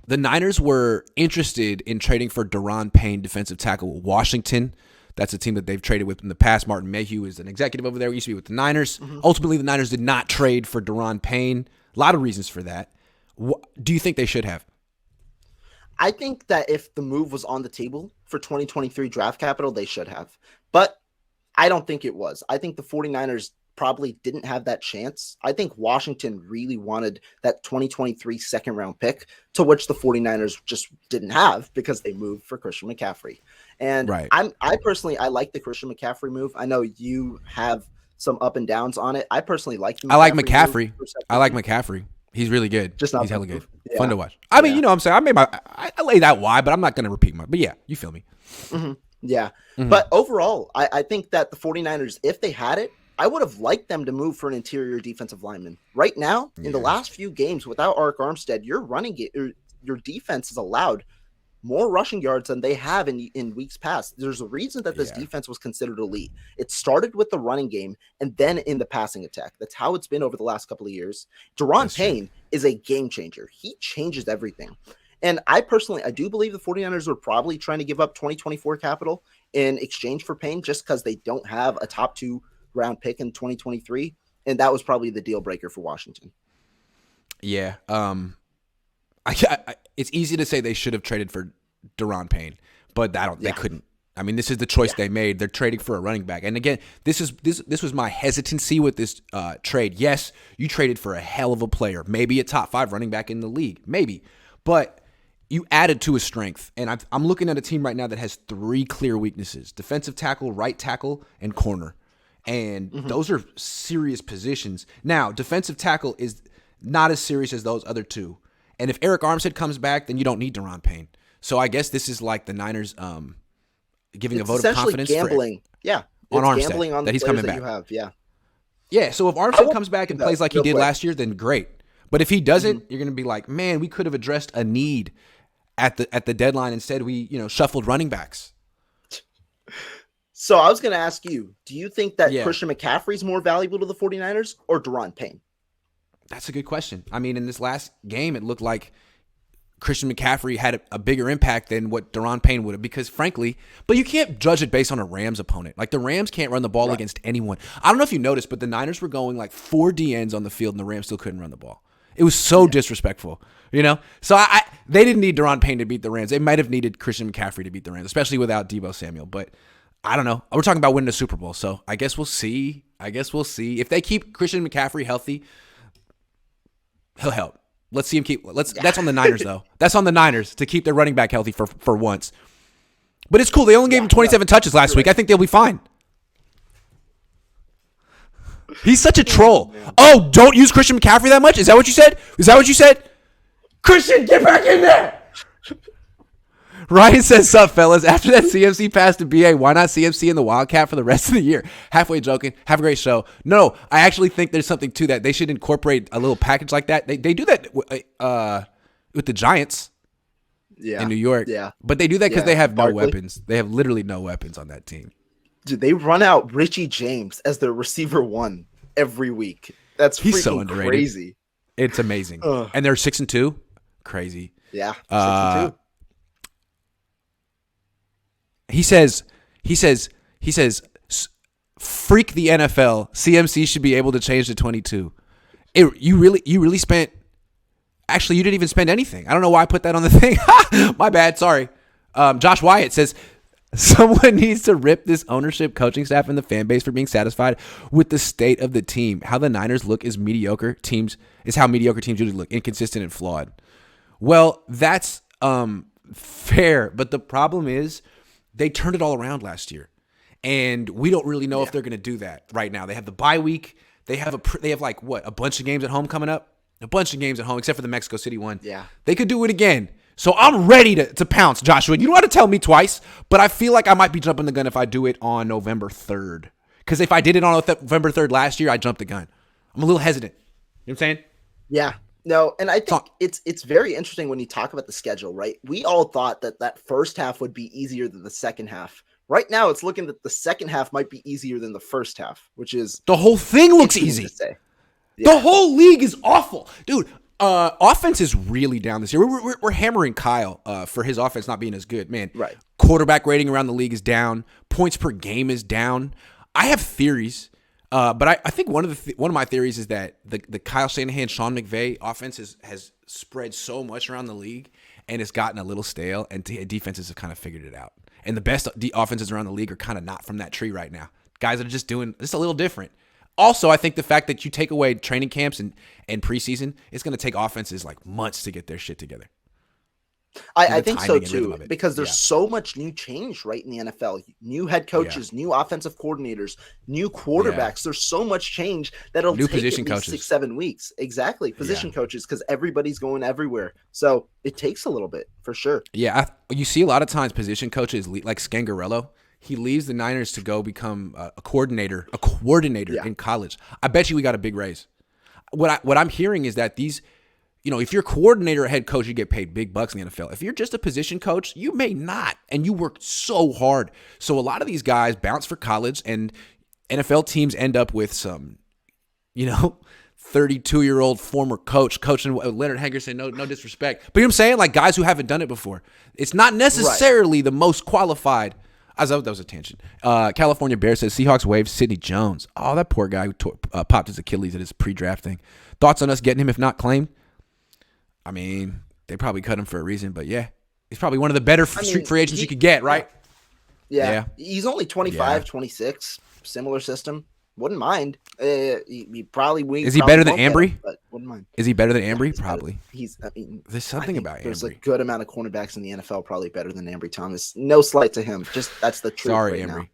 the Niners were interested in trading for Daron Payne, defensive tackle with Washington. That's a team that they've traded with in the past. Martin Mayhew is an executive over there. He used to be with the Niners. Ultimately, the Niners did not trade for Daron Payne. A lot of reasons for that. Do you think they should have? I think that if the move was on the table for 2023 draft capital, they should have. But I don't think it was. I think the 49ers probably didn't have that chance. I think Washington really wanted that 2023 second round pick, to which the 49ers just didn't have because they moved for Christian McCaffrey. And Right. I personally like the Christian McCaffrey move. I know you have some up and downs on it. I personally like the I like McCaffrey. I like McCaffrey. He's really good. Just not He's hella good. Yeah. Fun to watch. I mean, you know what I'm saying? I laid out why, but I'm not going to repeat but yeah, you feel me. Yeah. But overall, I think that the 49ers, if they had it, I would have liked them to move for an interior defensive lineman. Right now, in the last few games without Arik Armstead, your defense has allowed more rushing yards than they have in weeks past. There's a reason that this defense was considered elite. It started with the running game and then in the passing attack. That's how it's been over the last couple of years. Daron Payne is a game changer. He changes everything. And I do believe the 49ers were probably trying to give up 2024 capital in exchange for Payne just because they don't have a top 2 round pick in 2023. And that was probably the deal breaker for Washington. Yeah. It's easy to say they should have traded for Daron Payne, but they couldn't. I mean, this is the choice they made. They're trading for a running back. And again, this was my hesitancy with this trade. Yes, you traded for a hell of a player, maybe a top 5 running back in the league, maybe. But you added to his strength. And I'm looking at a team right now that has 3 clear weaknesses: defensive tackle, right tackle, and corner. And those are serious positions. Now, defensive tackle is not as serious as those other 2. And if Arik Armstead comes back, then you don't need Daron Payne. So I guess this is like the Niners giving a vote of confidence gambling. On Armstead, gambling on that he's coming back. You have. Yeah, so if Armstead comes back and plays like he did last year, then great. But if he doesn't, you're going to be like, man, we could have addressed a need at the deadline. Instead, we shuffled running backs. So I was going to ask you, do you think that Christian McCaffrey is more valuable to the 49ers or Daron Payne? That's a good question. I mean, in this last game, it looked like Christian McCaffrey had a bigger impact than what Daron Payne would have, because frankly, but you can't judge it based on a Rams opponent. Like, the Rams can't run the ball against anyone. I don't know if you noticed, but the Niners were going like 4 DNs on the field and the Rams still couldn't run the ball. It was so disrespectful, So they didn't need Daron Payne to beat the Rams. They might have needed Christian McCaffrey to beat the Rams, especially without Deebo Samuel. But I don't know. We're talking about winning a Super Bowl, so I guess we'll see. If they keep Christian McCaffrey healthy, he'll help. Let's see him keep. That's on the Niners though. That's on the Niners to keep their running back healthy for once. But it's cool. They only gave him 27 touches last week. I think they'll be fine. He's such a troll. Oh, don't use Christian McCaffrey that much? Is that what you said? Christian, get back in there. Ryan says, sup, fellas? After that CMC pass to BA, why not CMC in the Wildcat for the rest of the year? Halfway joking. Have a great show. No, I actually think there's something to that. They should incorporate a little package like that. They do that with the Giants in New York. Yeah. But they do that because they have no weapons. They have literally no weapons on that team. Dude, they run out Richie James as their receiver 1 every week. He's so underrated. Crazy. It's amazing. And they're 6-2. Crazy. Yeah. 6-2. He says, freak the NFL. CMC should be able to change to 22. You really spent. Actually, you didn't even spend anything. I don't know why I put that on the thing. My bad. Sorry. Josh Wyatt says, someone needs to rip this ownership, coaching staff, and the fan base for being satisfied with the state of the team. How the Niners look is how mediocre teams usually look, inconsistent and flawed. Well, that's fair, but the problem is, they turned it all around last year, and we don't really know if they're going to do that right now. They have the bye week. They have a bunch of games at home coming up. A bunch of games at home, except for the Mexico City one. Yeah, they could do it again. So I'm ready to pounce, Joshua. You don't have to tell me twice, but I feel like I might be jumping the gun if I do it on November 3rd. Because if I did it on November 3rd last year, I jumped the gun. I'm a little hesitant. You know what I'm saying? Yeah. No, and I think it's very interesting when you talk about the schedule, right? We all thought that first half would be easier than the second half. Right now, it's looking that the second half might be easier than the first half, which is the whole thing looks easy. To say. Yeah. The whole league is awful, dude. Offense is really down this year. We're hammering Kyle for his offense not being as good. Man, Right. Quarterback rating around the league is down. Points per game is down. I have theories, but I think one of my theories is that the Kyle Shanahan, Sean McVay offense has spread so much around the league, and it's gotten a little stale, and defenses have kind of figured it out. And the best offenses around the league are kind of not from that tree right now. Guys that are just doing this a little different. Also, I think the fact that you take away training camps and preseason, it's going to take offenses like months to get their shit together. I think so too, because there's so much new change right in the NFL. New head coaches, new offensive coordinators, new quarterbacks. Yeah. There's so much change that it'll take at least 6-7 weeks. Exactly. Position coaches, because everybody's going everywhere. So it takes a little bit for sure. Yeah. You see a lot of times position coaches like Scangarello. He leaves the Niners to go become a coordinator in college. I bet you we got a big raise. What I'm hearing is that these, if you're a coordinator or head coach, you get paid big bucks in the NFL. If you're just a position coach, you may not, and you work so hard. So a lot of these guys bounce for college, and NFL teams end up with some, 32-year-old former coaching Leonard Henderson. No disrespect, but you know what I'm saying? Like guys who haven't done it before. It's not necessarily the most qualified. That was a tangent. California Bear says Seahawks waived Sidney Jones. Oh, that poor guy who popped his Achilles at his pre-draft thing. Thoughts on us getting him if not claimed? I mean, they probably cut him for a reason, but yeah. He's probably one of the better street free agents you could get, right? Yeah. He's only 25, 26. Similar system. Wouldn't mind. He probably Is he better than Ambry? But wouldn't mind. Is he better than Ambry? Probably. There's something about Ambry. There's a good amount of cornerbacks in the NFL probably better than Ambry Thomas. No slight to him. Just that's the truth. Sorry, right Ambry. now.